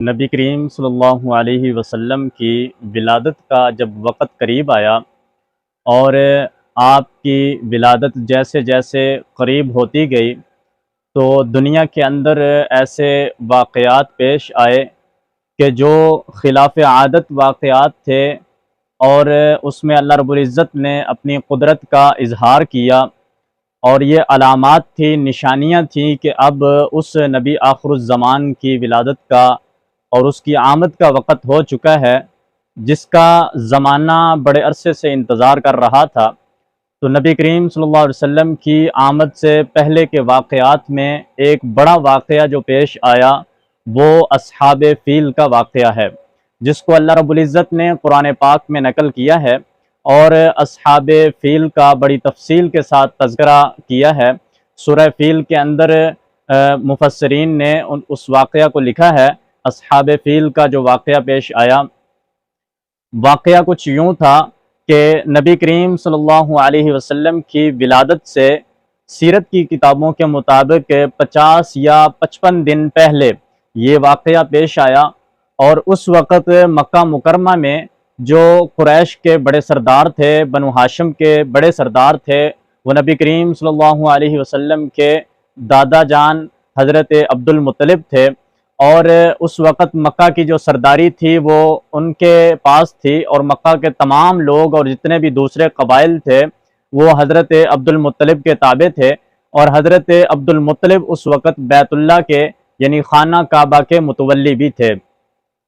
نبی کریم صلی اللہ علیہ وسلم کی ولادت کا جب وقت قریب آیا اور آپ کی ولادت جیسے جیسے قریب ہوتی گئی تو دنیا کے اندر ایسے واقعات پیش آئے کہ جو خلاف عادت واقعات تھے، اور اس میں اللہ رب العزت نے اپنی قدرت کا اظہار کیا، اور یہ علامات تھی، نشانیاں تھیں کہ اب اس نبی آخر الزمان کی ولادت کا اور اس کی آمد کا وقت ہو چکا ہے، جس کا زمانہ بڑے عرصے سے انتظار کر رہا تھا۔ تو نبی کریم صلی اللہ علیہ وسلم کی آمد سے پہلے کے واقعات میں ایک بڑا واقعہ جو پیش آیا وہ اصحاب فیل کا واقعہ ہے، جس کو اللہ رب العزت نے قرآن پاک میں نقل کیا ہے، اور اصحاب فیل کا بڑی تفصیل کے ساتھ تذکرہ کیا ہے۔ سورہ فیل کے اندر مفسرین نے اس واقعہ کو لکھا ہے۔ اصحاب فیل کا جو واقعہ پیش آیا، واقعہ کچھ یوں تھا کہ نبی کریم صلی اللہ علیہ وسلم کی ولادت سے سیرت کی کتابوں کے مطابق 50 یا 55 دن پہلے یہ واقعہ پیش آیا، اور اس وقت مکہ مکرمہ میں جو قریش کے بڑے سردار تھے، بنو ہاشم کے بڑے سردار تھے، وہ نبی کریم صلی اللہ علیہ وسلم کے دادا جان حضرت عبد المطلب تھے، اور اس وقت مکہ کی جو سرداری تھی وہ ان کے پاس تھی، اور مکہ کے تمام لوگ اور جتنے بھی دوسرے قبائل تھے وہ حضرت عبد المطلب کے تابع تھے، اور حضرت عبد المطلب اس وقت بیت اللہ کے یعنی خانہ کعبہ کے متولی بھی تھے۔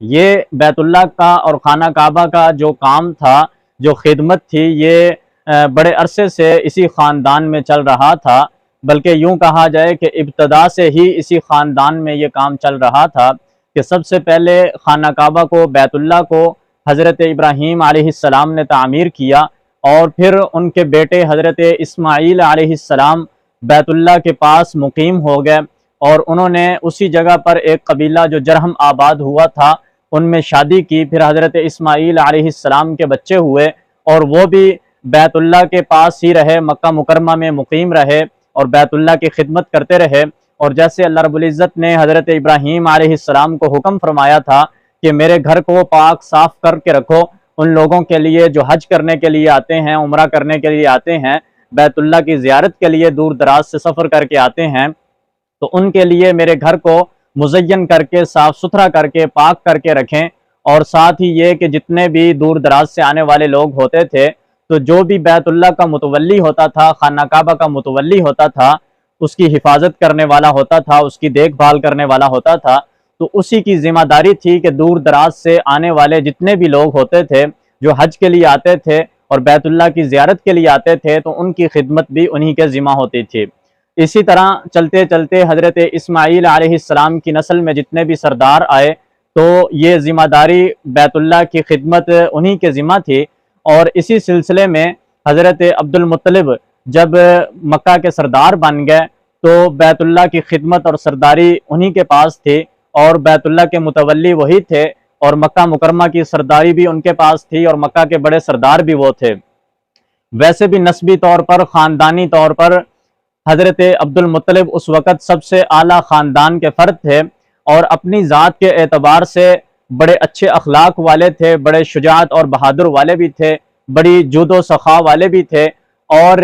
یہ بیت اللہ کا اور خانہ کعبہ کا جو کام تھا، جو خدمت تھی، یہ بڑے عرصے سے اسی خاندان میں چل رہا تھا، بلکہ یوں کہا جائے کہ ابتدا سے ہی اسی خاندان میں یہ کام چل رہا تھا کہ سب سے پہلے خانہ کعبہ کو، بیت اللہ کو حضرت ابراہیم علیہ السلام نے تعمیر کیا، اور پھر ان کے بیٹے حضرت اسماعیل علیہ السلام بیت اللہ کے پاس مقیم ہو گئے، اور انہوں نے اسی جگہ پر ایک قبیلہ جو جرہم آباد ہوا تھا ان میں شادی کی۔ پھر حضرت اسماعیل علیہ السلام کے بچے ہوئے، اور وہ بھی بیت اللہ کے پاس ہی رہے، مکہ مکرمہ میں مقیم رہے اور بیت اللہ کی خدمت کرتے رہے۔ اور جیسے اللہ رب العزت نے حضرت ابراہیم علیہ السلام کو حکم فرمایا تھا کہ میرے گھر کو پاک صاف کر کے رکھو ان لوگوں کے لیے جو حج کرنے کے لیے آتے ہیں، عمرہ کرنے کے لیے آتے ہیں، بیت اللہ کی زیارت کے لیے دور دراز سے سفر کر کے آتے ہیں، تو ان کے لیے میرے گھر کو مزین کر کے، صاف ستھرا کر کے، پاک کر کے رکھیں۔ اور ساتھ ہی یہ کہ جتنے بھی دور دراز سے آنے والے لوگ ہوتے تھے، تو جو بھی بیت اللہ کا متولی ہوتا تھا، خانہ کعبہ کا متولی ہوتا تھا، اس کی حفاظت کرنے والا ہوتا تھا، اس کی دیکھ بھال کرنے والا ہوتا تھا، تو اسی کی ذمہ داری تھی کہ دور دراز سے آنے والے جتنے بھی لوگ ہوتے تھے جو حج کے لیے آتے تھے اور بیت اللہ کی زیارت کے لیے آتے تھے، تو ان کی خدمت بھی انہی کے ذمہ ہوتی تھی۔ اسی طرح چلتے چلتے حضرت اسماعیل علیہ السلام کی نسل میں جتنے بھی سردار آئے تو یہ ذمہ داری بیت اللہ کی خدمت انہی کے ذمہ تھی۔ اور اسی سلسلے میں حضرت عبد المطلب جب مکہ کے سردار بن گئے تو بیت اللہ کی خدمت اور سرداری انہی کے پاس تھی، اور بیت اللہ کے متولی وہی تھے، اور مکہ مکرمہ کی سرداری بھی ان کے پاس تھی، اور مکہ کے بڑے سردار بھی وہ تھے۔ ویسے بھی نسبی طور پر، خاندانی طور پر حضرت عبد المطلب اس وقت سب سے اعلیٰ خاندان کے فرد تھے، اور اپنی ذات کے اعتبار سے بڑے اچھے اخلاق والے تھے، بڑے شجاعت اور بہادر والے بھی تھے، بڑی جود و سخا والے بھی تھے، اور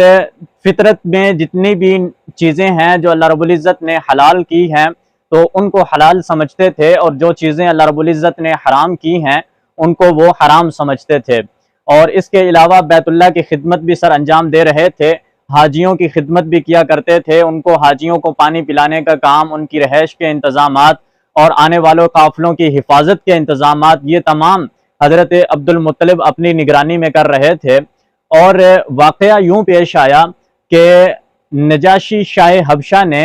فطرت میں جتنی بھی چیزیں ہیں جو اللہ رب العزت نے حلال کی ہیں تو ان کو حلال سمجھتے تھے، اور جو چیزیں اللہ رب العزت نے حرام کی ہیں ان کو وہ حرام سمجھتے تھے۔ اور اس کے علاوہ بیت اللہ کی خدمت بھی سر انجام دے رہے تھے، حاجیوں کی خدمت بھی کیا کرتے تھے، ان کو حاجیوں کو پانی پلانے کا کام، ان کی رہائش کے انتظامات اور آنے والوں قافلوں کی حفاظت کے انتظامات، یہ تمام حضرت عبد المطلب اپنی نگرانی میں کر رہے تھے۔ اور واقعہ یوں پیش آیا کہ نجاشی شاہ حبشہ نے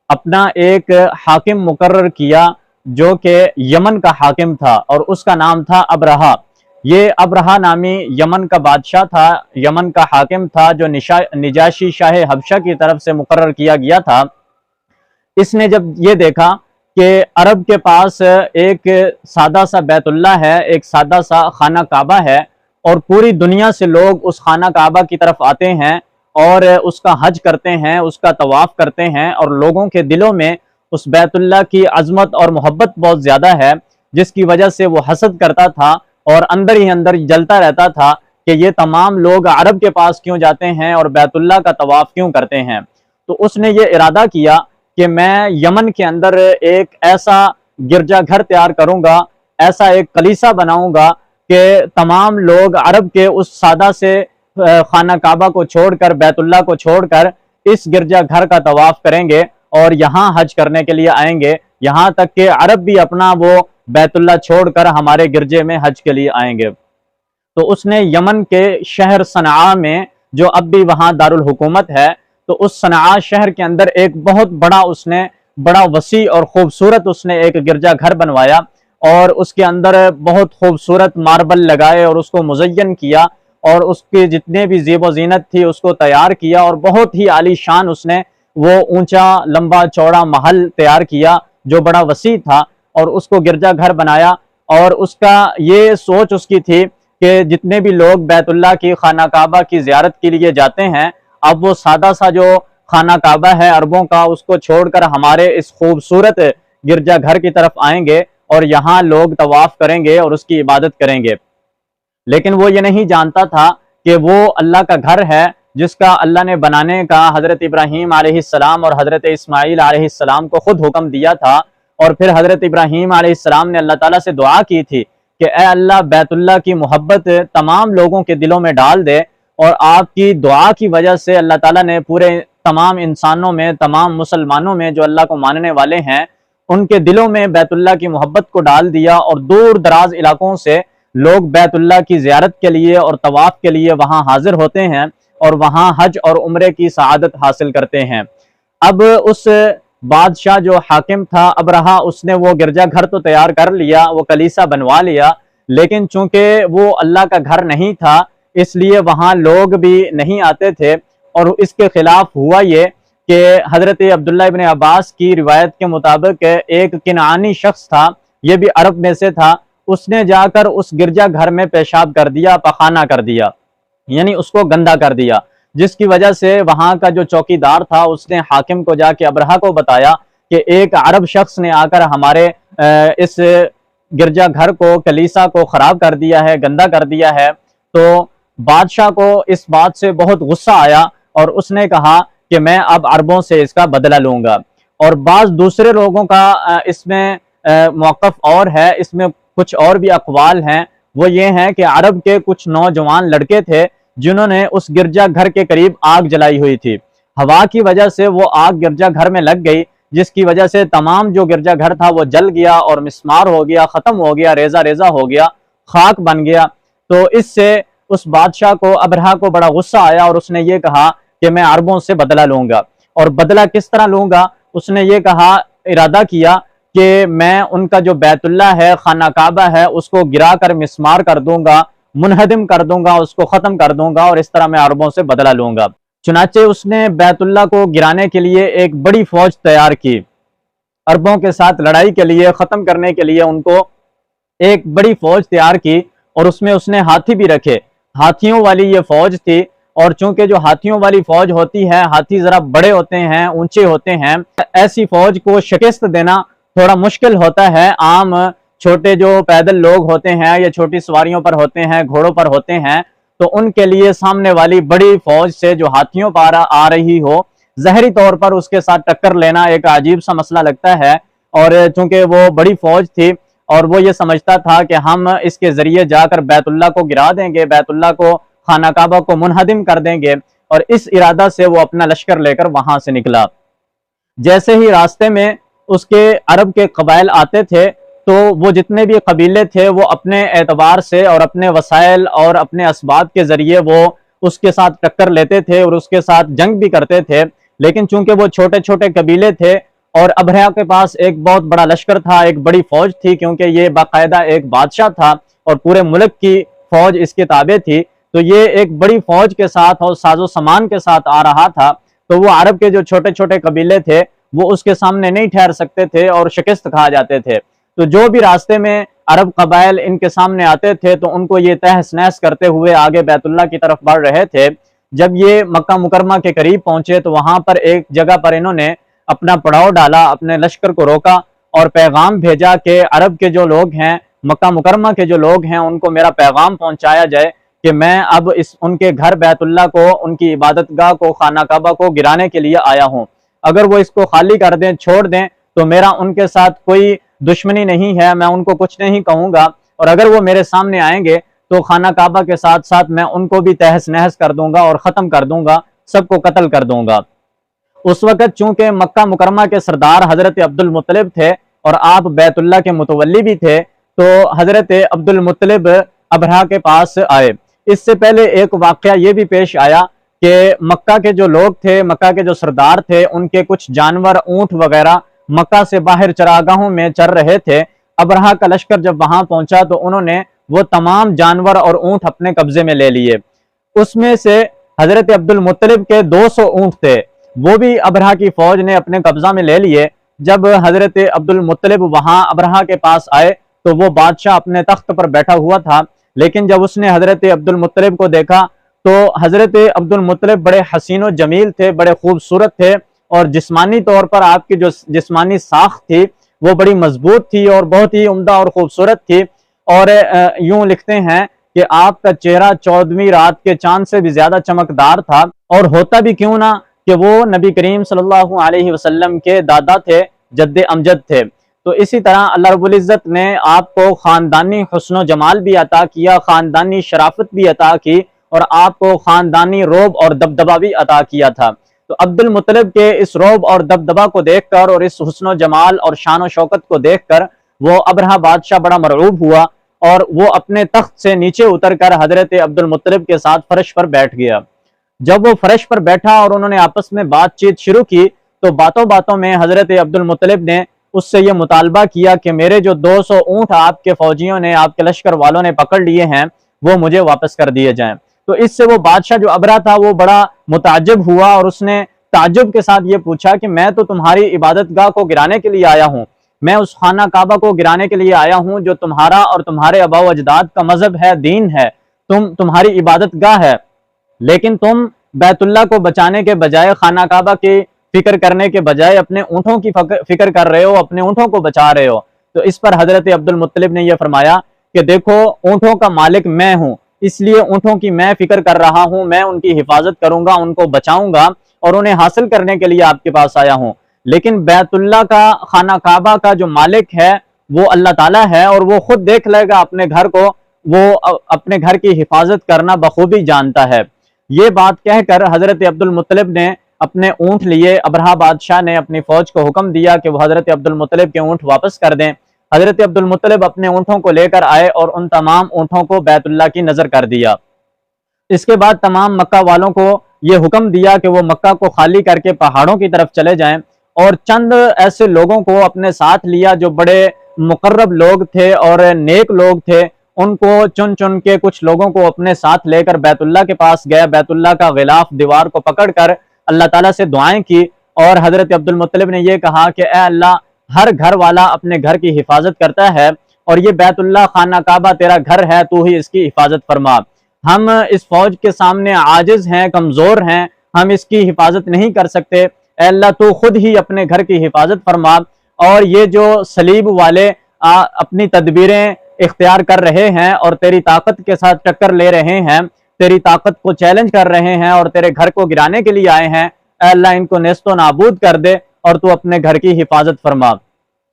اپنا ایک حاکم مقرر کیا جو کہ یمن کا حاکم تھا، اور اس کا نام تھا ابرہہ۔ یہ ابرہہ نامی یمن کا بادشاہ تھا، یمن کا حاکم تھا، جو نجاشی شاہ حبشہ کی طرف سے مقرر کیا گیا تھا۔ اس نے جب یہ دیکھا کہ عرب کے پاس ایک سادہ سا بیت اللہ ہے، ایک سادہ سا خانہ کعبہ ہے، اور پوری دنیا سے لوگ اس خانہ کعبہ کی طرف آتے ہیں اور اس کا حج کرتے ہیں، اس کا طواف کرتے ہیں، اور لوگوں کے دلوں میں اس بیت اللہ کی عظمت اور محبت بہت زیادہ ہے، جس کی وجہ سے وہ حسد کرتا تھا اور اندر ہی اندر جلتا رہتا تھا کہ یہ تمام لوگ عرب کے پاس کیوں جاتے ہیں اور بیت اللہ کا طواف کیوں کرتے ہیں۔ تو اس نے یہ ارادہ کیا کہ میں یمن کے اندر ایک ایسا گرجا گھر تیار کروں گا، ایسا ایک کلیسا بناؤں گا کہ تمام لوگ عرب کے اس سادہ سے خانہ کعبہ کو چھوڑ کر، بیت اللہ کو چھوڑ کر اس گرجا گھر کا طواف کریں گے اور یہاں حج کرنے کے لیے آئیں گے، یہاں تک کہ عرب بھی اپنا وہ بیت اللہ چھوڑ کر ہمارے گرجے میں حج کے لیے آئیں گے۔ تو اس نے یمن کے شہر صنعاء میں، جو اب بھی وہاں دارالحکومت ہے، تو اس صنعاء شہر کے اندر ایک بہت بڑا وسیع اور خوبصورت اس نے ایک گرجا گھر بنوایا اور اس کے اندر بہت خوبصورت ماربل لگائے اور اس کو مزین کیا اور اس کے جتنے بھی زیب و زینت تھی اس کو تیار کیا اور بہت ہی عالی شان اس نے وہ اونچا لمبا چوڑا محل تیار کیا جو بڑا وسیع تھا اور اس کو گرجا گھر بنایا۔ اور اس کا یہ سوچ اس کی تھی کہ جتنے بھی لوگ بیت اللہ کی خانہ کعبہ کی زیارت کے لیے جاتے ہیں، اب وہ سادہ سا جو خانہ کعبہ ہے عربوں کا اس کو چھوڑ کر ہمارے اس خوبصورت گرجا گھر کی طرف آئیں گے اور یہاں لوگ طواف کریں گے اور اس کی عبادت کریں گے۔ لیکن وہ یہ نہیں جانتا تھا کہ وہ اللہ کا گھر ہے جس کا اللہ نے بنانے کا حضرت ابراہیم علیہ السلام اور حضرت اسماعیل علیہ السلام کو خود حکم دیا تھا، اور پھر حضرت ابراہیم علیہ السلام نے اللہ تعالیٰ سے دعا کی تھی کہ اے اللہ بیت اللہ کی محبت تمام لوگوں کے دلوں میں ڈال دے، اور آپ کی دعا کی وجہ سے اللہ تعالیٰ نے پورے تمام انسانوں میں، تمام مسلمانوں میں جو اللہ کو ماننے والے ہیں ان کے دلوں میں بیت اللہ کی محبت کو ڈال دیا، اور دور دراز علاقوں سے لوگ بیت اللہ کی زیارت کے لیے اور طواف کے لیے وہاں حاضر ہوتے ہیں اور وہاں حج اور عمرے کی سعادت حاصل کرتے ہیں۔ اب اس بادشاہ جو حاکم تھا ابرہہ، اس نے وہ گرجا گھر تو تیار کر لیا، وہ کلیسا بنوا لیا، لیکن چونکہ وہ اللہ کا گھر نہیں تھا اس لیے وہاں لوگ بھی نہیں آتے تھے، اور اس کے خلاف ہوا یہ کہ حضرت عبداللہ ابن عباس کی روایت کے مطابق ایک کنعانی شخص تھا، یہ بھی عرب میں سے تھا، اس نے جا کر اس گرجا گھر میں پیشاب کر دیا، پخانہ کر دیا، یعنی اس کو گندا کر دیا، جس کی وجہ سے وہاں کا جو چوکیدار تھا اس نے حاکم کو جا کے ابرہہ کو بتایا کہ ایک عرب شخص نے آ کر ہمارے اس گرجا گھر کو، کلیسا کو خراب کر دیا ہے، گندا کر دیا ہے۔ تو بادشاہ کو اس بات سے بہت غصہ آیا اور اس نے کہا کہ میں اب عربوں سے اس کا بدلہ لوں گا۔ اور بعض دوسرے لوگوں کا اس میں موقف اور ہے، اس میں کچھ اور بھی اقوال ہیں، وہ یہ ہیں کہ عرب کے کچھ نوجوان لڑکے تھے جنہوں نے اس گرجا گھر کے قریب آگ جلائی ہوئی تھی، ہوا کی وجہ سے وہ آگ گرجا گھر میں لگ گئی، جس کی وجہ سے تمام جو گرجا گھر تھا وہ جل گیا اور مسمار ہو گیا، ختم ہو گیا، ریزہ ریزہ ہو گیا، خاک بن گیا۔ تو اس سے اس بادشاہ کو، ابرہہ کو بڑا غصہ آیا اور اس نے یہ کہا کہ میں عربوں سے بدلہ لوں گا۔ اور بدلہ کس طرح لوں گا؟ اس نے یہ کہا، ارادہ کیا کہ میں ان کا جو بیت اللہ ہے، خانہ کعبہ ہے، اس کو گرا کر مسمار کر دوں گا، منہدم کر دوں گا، اس کو ختم کر دوں گا، اور اس طرح میں عربوں سے بدلہ لوں گا۔ چنانچہ اس نے بیت اللہ کو گرانے کے لیے ایک بڑی فوج تیار کی، عربوں کے ساتھ لڑائی کے لیے، ختم کرنے کے لیے ان کو ایک بڑی فوج تیار کی، اور اس میں اس نے ہاتھی بھی رکھے، ہاتھیوں والی یہ فوج تھی۔ اور چونکہ جو ہاتھیوں والی فوج ہوتی ہے، ہاتھی ذرا بڑے ہوتے ہیں، اونچے ہوتے ہیں، ایسی فوج کو شکست دینا تھوڑا مشکل ہوتا ہے۔ عام چھوٹے جو پیدل لوگ ہوتے ہیں یا چھوٹی سواریوں پر ہوتے ہیں، گھوڑوں پر ہوتے ہیں، تو ان کے لیے سامنے والی بڑی فوج سے جو ہاتھیوں پر آ رہی ہو، ظاہری طور پر اس کے ساتھ ٹکر لینا ایک عجیب سا مسئلہ لگتا ہے۔ اور چونکہ وہ بڑی فوج تھی اور وہ یہ سمجھتا تھا کہ ہم اس کے ذریعے جا کر بیت اللہ کو گرا دیں گے، بیت اللہ کو، خانہ کعبہ کو منہدم کر دیں گے، اور اس ارادہ سے وہ اپنا لشکر لے کر وہاں سے نکلا۔ جیسے ہی راستے میں اس کے عرب کے قبائل آتے تھے تو وہ جتنے بھی قبیلے تھے وہ اپنے اعتبار سے اور اپنے وسائل اور اپنے اسباب کے ذریعے وہ اس کے ساتھ ٹکر لیتے تھے اور اس کے ساتھ جنگ بھی کرتے تھے، لیکن چونکہ وہ چھوٹے چھوٹے قبیلے تھے اور ابرہہ کے پاس ایک بہت بڑا لشکر تھا، ایک بڑی فوج تھی، کیونکہ یہ باقاعدہ ایک بادشاہ تھا اور پورے ملک کی فوج اس کے تابع تھی، تو یہ ایک بڑی فوج کے ساتھ اور ساز و سامان کے ساتھ آ رہا تھا۔ تو وہ عرب کے جو چھوٹے چھوٹے قبیلے تھے وہ اس کے سامنے نہیں ٹھہر سکتے تھے اور شکست کھا جاتے تھے۔ تو جو بھی راستے میں عرب قبائل ان کے سامنے آتے تھے تو ان کو یہ تہس نہس کرتے ہوئے آگے بیت اللہ کی طرف بڑھ رہے تھے۔ جب یہ مکہ مکرمہ کے قریب پہنچے تو وہاں پر ایک جگہ پر انہوں نے اپنا پڑاؤ ڈالا، اپنے لشکر کو روکا اور پیغام بھیجا کہ عرب کے جو لوگ ہیں، مکہ مکرمہ کے جو لوگ ہیں، ان کو میرا پیغام پہنچایا جائے کہ میں اب ان کے گھر بیت اللہ کو، ان کی عبادت گاہ کو، خانہ کعبہ کو گرانے کے لیے آیا ہوں۔ اگر وہ اس کو خالی کر دیں، چھوڑ دیں، تو میرا ان کے ساتھ کوئی دشمنی نہیں ہے، میں ان کو کچھ نہیں کہوں گا، اور اگر وہ میرے سامنے آئیں گے تو خانہ کعبہ کے ساتھ ساتھ میں ان کو بھی تہس نہس کر دوں گا اور ختم کر دوں گا، سب کو قتل کر دوں گا۔ اس وقت چونکہ مکہ مکرمہ کے سردار حضرت عبد المطلب تھے اور آپ بیت اللہ کے متولی بھی تھے، تو حضرت عبد المطلب ابرہہ کے پاس آئے۔ اس سے پہلے ایک واقعہ یہ بھی پیش آیا کہ مکہ کے جو لوگ تھے، مکہ کے جو سردار تھے، ان کے کچھ جانور، اونٹ وغیرہ مکہ سے باہر چراگاہوں میں چر رہے تھے۔ ابرہہ کا لشکر جب وہاں پہنچا تو انہوں نے وہ تمام جانور اور اونٹ اپنے قبضے میں لے لیے۔ اس میں سے حضرت عبد المطلب کے 200 اونٹ تھے، وہ بھی ابرہہ کی فوج نے اپنے قبضہ میں لے لیے۔ جب حضرت عبد المطلب وہاں ابرہہ کے پاس آئے تو وہ بادشاہ اپنے تخت پر بیٹھا ہوا تھا، لیکن جب اس نے حضرت عبد المطلب کو دیکھا تو حضرت عبد المطلب بڑے حسین و جمیل تھے، بڑے خوبصورت تھے، اور جسمانی طور پر آپ کی جو جسمانی ساخت تھی وہ بڑی مضبوط تھی اور بہت ہی عمدہ اور خوبصورت تھی، اور یوں لکھتے ہیں کہ آپ کا چہرہ 14ویں رات کے چاند سے بھی زیادہ چمکدار تھا، اور ہوتا بھی کیوں نہ کہ وہ نبی کریم صلی اللہ علیہ وسلم کے دادا تھے، جد امجد تھے۔ تو اسی طرح اللہ رب العزت نے آپ کو خاندانی حسن و جمال بھی عطا کیا، خاندانی شرافت بھی عطا کی، اور آپ کو خاندانی رعب اور دبدبہ بھی عطا کیا تھا۔ تو عبد المطلب کے اس رعب اور دبدبہ کو دیکھ کر اور اس حسن و جمال اور شان و شوکت کو دیکھ کر وہ ابرہہ بادشاہ بڑا مرعوب ہوا، اور وہ اپنے تخت سے نیچے اتر کر حضرت عبد المطلب کے ساتھ فرش پر بیٹھ گیا۔ جب وہ فرش پر بیٹھا اور انہوں نے آپس میں بات چیت شروع کی تو باتوں باتوں میں حضرت عبد المطلب نے اس سے یہ مطالبہ کیا کہ میرے جو 200 اونٹ آپ کے فوجیوں نے، آپ کے لشکر والوں نے پکڑ لیے ہیں، وہ مجھے واپس کر دیے جائیں۔ تو اس سے وہ بادشاہ جو ابرہہ تھا وہ بڑا متعجب ہوا، اور اس نے تعجب کے ساتھ یہ پوچھا کہ میں تو تمہاری عبادت گاہ کو گرانے کے لیے آیا ہوں، میں اس خانہ کعبہ کو گرانے کے لیے آیا ہوں جو تمہارا اور تمہارے آباء و اجداد کا مذہب ہے، دین ہے، تمہاری عبادت گاہ ہے، لیکن تم بیت اللہ کو بچانے کے بجائے، خانہ کعبہ کی فکر کرنے کے بجائے اپنے اونٹوں کی فکر کر رہے ہو، اپنے اونٹوں کو بچا رہے ہو۔ تو اس پر حضرت عبد المطلب نے یہ فرمایا کہ دیکھو، اونٹوں کا مالک میں ہوں، اس لیے اونٹوں کی میں فکر کر رہا ہوں، میں ان کی حفاظت کروں گا، ان کو بچاؤں گا، اور انہیں حاصل کرنے کے لیے آپ کے پاس آیا ہوں۔ لیکن بیت اللہ کا، خانہ کعبہ کا جو مالک ہے وہ اللہ تعالیٰ ہے، اور وہ خود دیکھ لے گا اپنے گھر کو، وہ اپنے گھر کی حفاظت کرنا بخوبی جانتا ہے۔ یہ بات کہہ کر حضرت عبد المطلب نے اپنے اونٹ لیے، ابرہہ بادشاہ نے اپنی فوج کو حکم دیا کہ وہ حضرت عبد المطلب کے اونٹ واپس کر دیں۔ حضرت عبد المطلب اپنے اونٹوں کو لے کر آئے اور ان تمام اونٹوں کو بیت اللہ کی نظر کر دیا۔ اس کے بعد تمام مکہ والوں کو یہ حکم دیا کہ وہ مکہ کو خالی کر کے پہاڑوں کی طرف چلے جائیں، اور چند ایسے لوگوں کو اپنے ساتھ لیا جو بڑے مقرب لوگ تھے اور نیک لوگ تھے، ان کو چن چن کے کچھ لوگوں کو اپنے ساتھ لے کر بیت اللہ کے پاس گیا، بیت اللہ کا غلاف دیوار کو پکڑ کر اللہ تعالیٰ سے دعائیں کی، اور حضرت عبد المطلب نے یہ کہا کہ اے اللہ، ہر گھر والا اپنے گھر کی حفاظت کرتا ہے، اور یہ بیت اللہ خانہ کعبہ تیرا گھر ہے، تو ہی اس کی حفاظت فرما۔ ہم اس فوج کے سامنے عاجز ہیں، کمزور ہیں، ہم اس کی حفاظت نہیں کر سکتے، اے اللہ تو خود ہی اپنے گھر کی حفاظت فرما۔ اور یہ جو صلیب والے اپنی تدبیریں اختیار کر رہے ہیں اور تیری طاقت کے ساتھ ٹکر لے رہے ہیں، تیری طاقت کو چیلنج کر رہے ہیں اور تیرے گھر کو گرانے کے لیے آئے ہیں، اے اللہ ان کو نیست و نابود کر دے اور تو اپنے گھر کی حفاظت فرما۔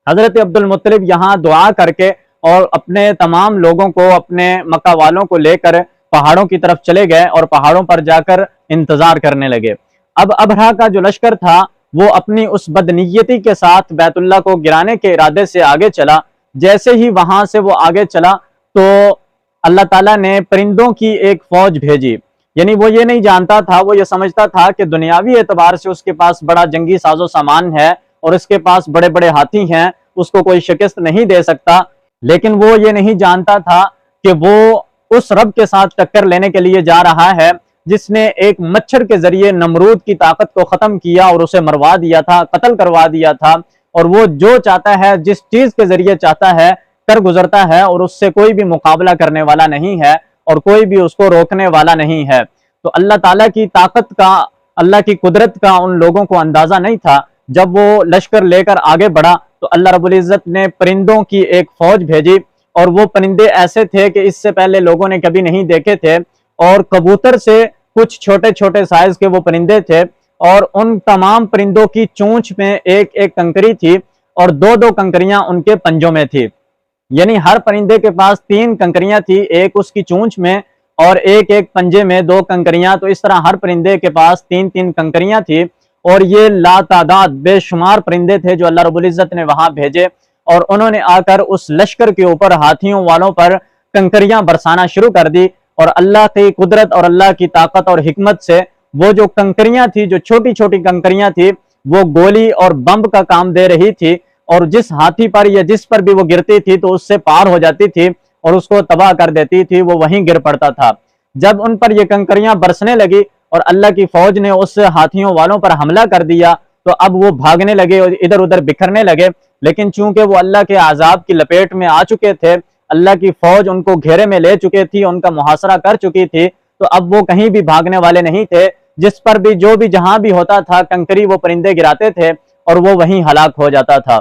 حضرت عبد المطلب یہاں دعا کر کے اور اپنے تمام لوگوں کو، اپنے مکہ والوں کو لے کر پہاڑوں کی طرف چلے گئے اور پہاڑوں پر جا کر انتظار کرنے لگے۔ اب ابرہہ کا جو لشکر تھا وہ اپنی اس بدنیتی کے ساتھ بیت اللہ کو گرانے کے ارادے سے آگے چلا۔ جیسے ہی وہاں سے وہ آگے چلا تو اللہ تعالیٰ نے پرندوں کی ایک فوج بھیجی، یعنی وہ یہ نہیں جانتا تھا، وہ یہ سمجھتا تھا کہ دنیاوی اعتبار سے اس کے پاس بڑا جنگی ساز و سامان ہے اور اس کے پاس بڑے بڑے ہاتھی ہیں، اس کو کوئی شکست نہیں دے سکتا، لیکن وہ یہ نہیں جانتا تھا کہ وہ اس رب کے ساتھ ٹکر لینے کے لیے جا رہا ہے جس نے ایک مچھر کے ذریعے نمرود کی طاقت کو ختم کیا اور اسے مروا دیا تھا، قتل کروا دیا تھا، اور وہ جو چاہتا ہے، جس چیز کے ذریعے چاہتا ہے کر گزرتا ہے، اور اس سے کوئی بھی مقابلہ کرنے والا نہیں ہے اور کوئی بھی اس کو روکنے والا نہیں ہے۔ تو اللہ تعالیٰ کی طاقت کا، اللہ کی قدرت کا ان لوگوں کو اندازہ نہیں تھا۔ جب وہ لشکر لے کر آگے بڑھا تو اللہ رب العزت نے پرندوں کی ایک فوج بھیجی، اور وہ پرندے ایسے تھے کہ اس سے پہلے لوگوں نے کبھی نہیں دیکھے تھے، اور کبوتر سے کچھ چھوٹے چھوٹے سائز کے وہ پرندے تھے، اور ان تمام پرندوں کی چونچ میں ایک ایک کنکری تھی، اور دو دو کنکریاں ان کے پنجوں میں تھی، یعنی ہر پرندے کے پاس 3 کنکریاں تھی، ایک اس کی چونچ میں اور ایک ایک پنجے میں 2 کنکریاں، تو اس طرح ہر پرندے کے پاس 3 کنکریاں تھی، اور یہ لا تعداد بے شمار پرندے تھے جو اللہ رب العزت نے وہاں بھیجے، اور انہوں نے آ کر اس لشکر کے اوپر ہاتھیوں والوں پر کنکریاں برسانا شروع کر دی، اور اللہ کی قدرت اور اللہ کی طاقت اور حکمت سے وہ جو کنکریاں تھی، جو چھوٹی چھوٹی کنکریاں تھی، وہ گولی اور بمب کا کام دے رہی تھی، اور جس ہاتھی پر یا جس پر بھی وہ گرتی تھی تو اس سے پار ہو جاتی تھی اور اس کو تباہ کر دیتی تھی، وہ وہیں گر پڑتا تھا۔ جب ان پر یہ کنکریاں برسنے لگی اور اللہ کی فوج نے اس ہاتھیوں والوں پر حملہ کر دیا، تو اب وہ بھاگنے لگے اور ادھر ادھر بکھرنے لگے، لیکن چونکہ وہ اللہ کے عذاب کی لپیٹ میں آ چکے تھے، اللہ کی فوج ان کو گھیرے میں لے چکے تھی، ان کا محاصرہ کر چکی تھی، تو اب وہ کہیں بھی بھاگنے والے نہیں تھے، جس پر بھی جو بھی جہاں بھی ہوتا تھا کنکری وہ پرندے گراتے تھے اور وہ وہیں ہلاک ہو جاتا تھا۔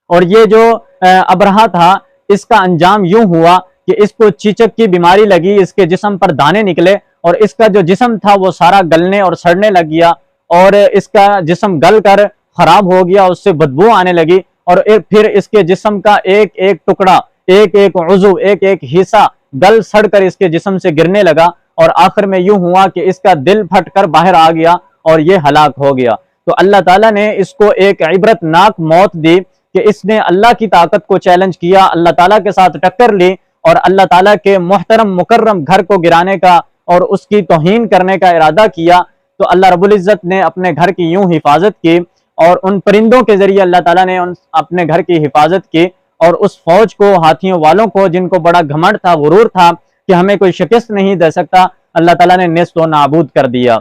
اور یہ جو ابرہہ تھا، اس کا انجام یوں ہوا کہ اس کو چیچک کی بیماری لگی، اس کے جسم پر دانے نکلے، اور اس کا جو جسم تھا وہ سارا گلنے اور سڑنے لگ گیا، اور اس کا جسم گل کر خراب ہو گیا، اس سے بدبو آنے لگی، اور پھر اس کے جسم کا ایک ایک ٹکڑا، ایک ایک عضو، ایک ایک حصہ گل سڑ کر اس کے جسم سے گرنے لگا، اور آخر میں یوں ہوا کہ اس کا دل پھٹ کر باہر آ گیا اور یہ ہلاک ہو گیا۔ تو اللہ تعالیٰ نے اس کو ایک عبرت ناک موت دی کہ اس نے اللہ کی طاقت کو چیلنج کیا، اللہ تعالیٰ کے ساتھ ٹکر لی، اور اللہ تعالیٰ کے محترم مکرم گھر کو گرانے کا اور اس کی توہین کرنے کا ارادہ کیا، تو اللہ رب العزت نے اپنے گھر کی یوں حفاظت کی، اور ان پرندوں کے ذریعے اللہ تعالیٰ نے اپنے گھر کی حفاظت کی، اور اس فوج کو، ہاتھیوں والوں کو، جن کو بڑا گھمنڈ تھا، غرور تھا کہ ہمیں کوئی شکست نہیں دے سکتا، اللہ تعالیٰ نے نیست و نابود کر دیا۔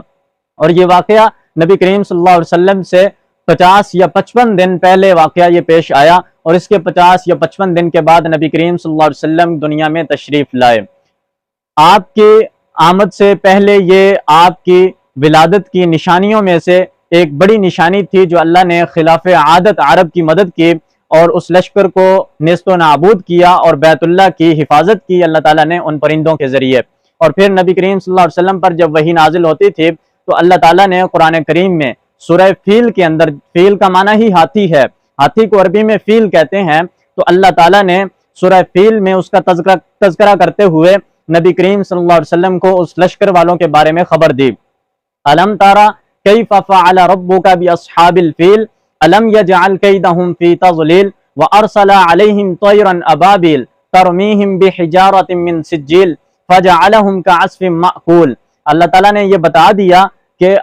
اور یہ واقعہ نبی کریم صلی اللہ علیہ وسلم سے 50 یا 55 دن پہلے واقعہ یہ پیش آیا، اور اس کے 50 یا 55 دن کے بعد نبی کریم صلی اللہ علیہ وسلم دنیا میں تشریف لائے۔ آپ کی آمد سے پہلے یہ آپ کی ولادت کی نشانیوں میں سے ایک بڑی نشانی تھی، جو اللہ نے خلاف عادت عرب کی مدد کی اور اس لشکر کو نیست و نابود کیا، اور بیت اللہ کی حفاظت کی اللہ تعالیٰ نے ان پرندوں کے ذریعے۔ اور پھر نبی کریم صلی اللہ علیہ وسلم پر جب وحی نازل ہوتی تھی تو اللہ تعالیٰ نے قرآن کریم میں سورہ فیل کے اندر، فیل کا معنی ہی ہاتھی ہے، ہاتھی کو عربی میں فیل کہتے ہیں، تو اللہ تعالیٰ نے سورہ فیل میں اس کا تذکرہ کرتے ہوئے نبی کریم صلی اللہ علیہ وسلم کو اس لشکر والوں کے بارے میں خبر دی۔ الم تارا کیف فعل ربک باصحاب الفیل الم یجعل کیدہم فی تضلیل وارسل علیہم طیرا ابابیل ترمیہم بحجارۃ من سجیل فجعلہم کعصف مأکول۔ اللہ تعالیٰ نے یہ بتا دیا کہ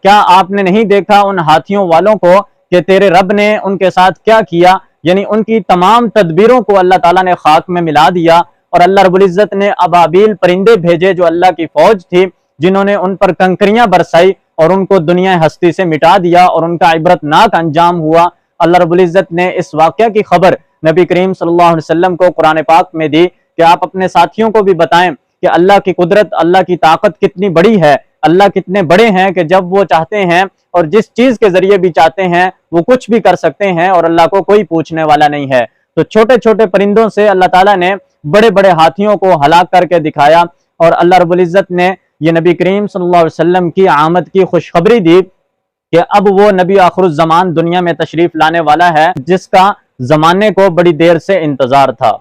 کیا آپ نے نہیں دیکھا ان ہاتھیوں والوں کو کہ تیرے رب نے ان کے ساتھ کیا کیا، یعنی ان کی تمام تدبیروں کو اللہ تعالیٰ نے خاک میں ملا دیا، اور اللہ رب العزت نے ابابیل پرندے بھیجے جو اللہ کی فوج تھی، جنہوں نے ان پر کنکریاں برسائی اور ان کو دنیا ہستی سے مٹا دیا، اور ان کا عبرت ناک انجام ہوا۔ اللہ رب العزت نے اس واقعہ کی خبر نبی کریم صلی اللہ علیہ وسلم کو قرآن پاک میں دی کہ آپ اپنے ساتھیوں کو بھی بتائیں کہ اللہ کی قدرت، اللہ کی طاقت کتنی بڑی ہے، اللہ کتنے بڑے ہیں کہ جب وہ چاہتے ہیں اور جس چیز کے ذریعے بھی چاہتے ہیں وہ کچھ بھی کر سکتے ہیں، اور اللہ کو کوئی پوچھنے والا نہیں ہے۔ تو چھوٹے چھوٹے پرندوں سے اللہ تعالیٰ نے بڑے بڑے ہاتھیوں کو ہلاک کر کے دکھایا، اور اللہ رب العزت نے یہ نبی کریم صلی اللہ علیہ وسلم کی آمد کی خوشخبری دی کہ اب وہ نبی آخر الزمان دنیا میں تشریف لانے والا ہے، جس کا زمانے کو بڑی دیر سے انتظار تھا۔